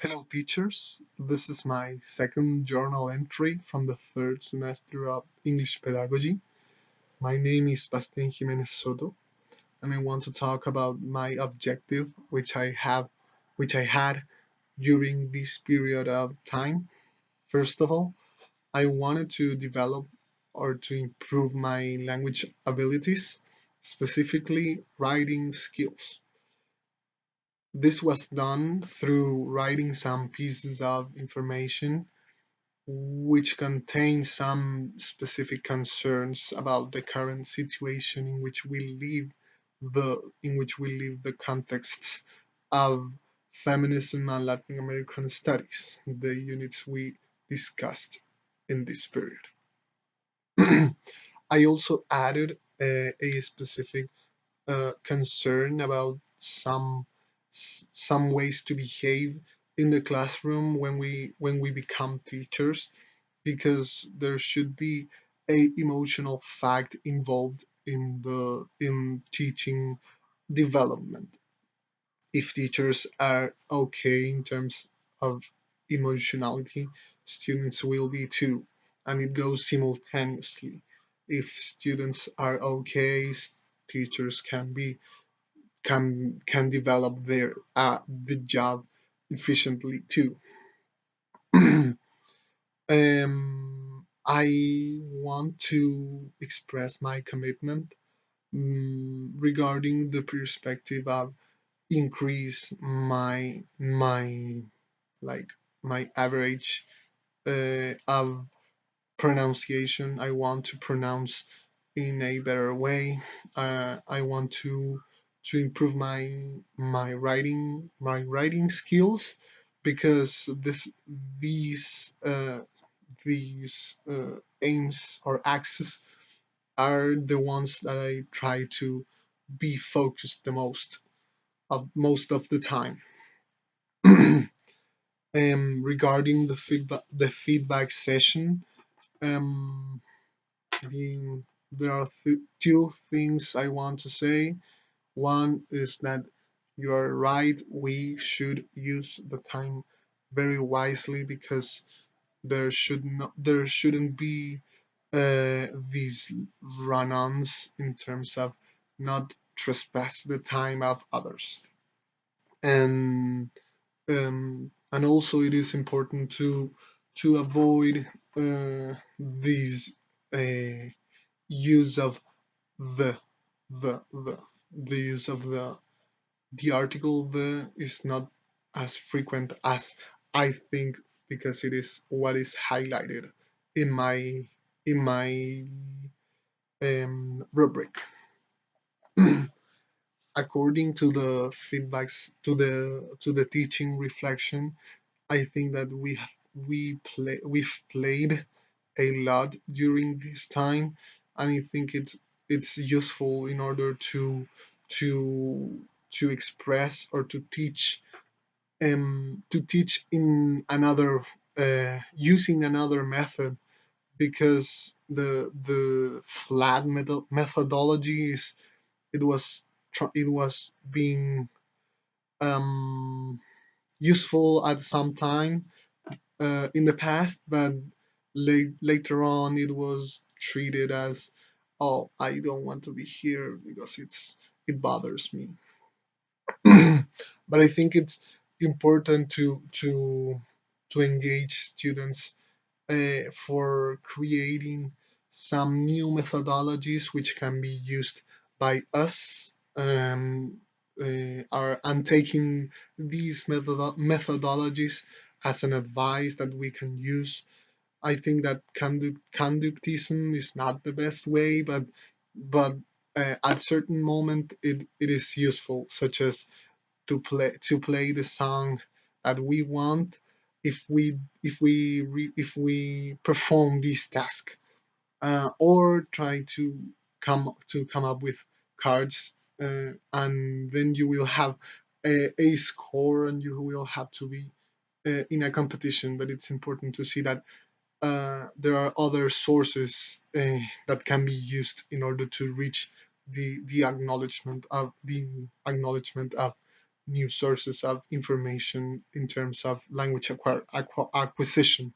Hello, teachers. This is my second journal entry from the third semester of English Pedagogy. My name is Bastián Jiménez Soto, and I want to talk about my objective, which I had during this period of time. First of all, I wanted to develop or to improve my language abilities, specifically writing skills. This was done through writing some pieces of information which contains some specific concerns about the current situation in which we live the contexts of feminism and Latin American studies, the units we discussed in this period. I also added a specific concern about some ways to behave in the classroom when we become teachers, because there should be a emotional fact involved in teaching development. If teachers are okay in terms of emotionality, students will be too, and it goes simultaneously. If students are okay, teachers can develop the job efficiently too. I want to express my commitment regarding the perspective of increase my like my average of pronunciation. I want to pronounce in a better way. I want to improve my writing skills, because these aims or axes are the ones that I try to be focused most of the time. Regarding the feedback session, um, the, there are two things I want to say. One is that you are right. We should use the time very wisely, because there shouldn't be these run-ons in terms of not trespass the time of others. And also it is important to avoid these uh, use of the the the use of the article. The is not as frequent as I think, because it is what is highlighted in my rubric. According to the feedbacks to the teaching reflection, I think that we've played a lot during this time, and I think it's useful in order to to express or to teach in another using another method, because the flat methodology is it was being um, useful at some time in the past, but later on it was treated as, oh, I don't want to be here because it bothers me. But I think it's important to engage students for creating some new methodologies which can be used by us, and taking these methodologies as an advice that we can use. I think that conductism is not the best way, but at certain moment it is useful, such as to play the song that we want if we perform this task, or try to come up with cards, and then you will have a score, and you will have to be in a competition. But it's important to see that there are other sources that can be used in order to reach the acknowledgement of new sources of information in terms of language acquisition.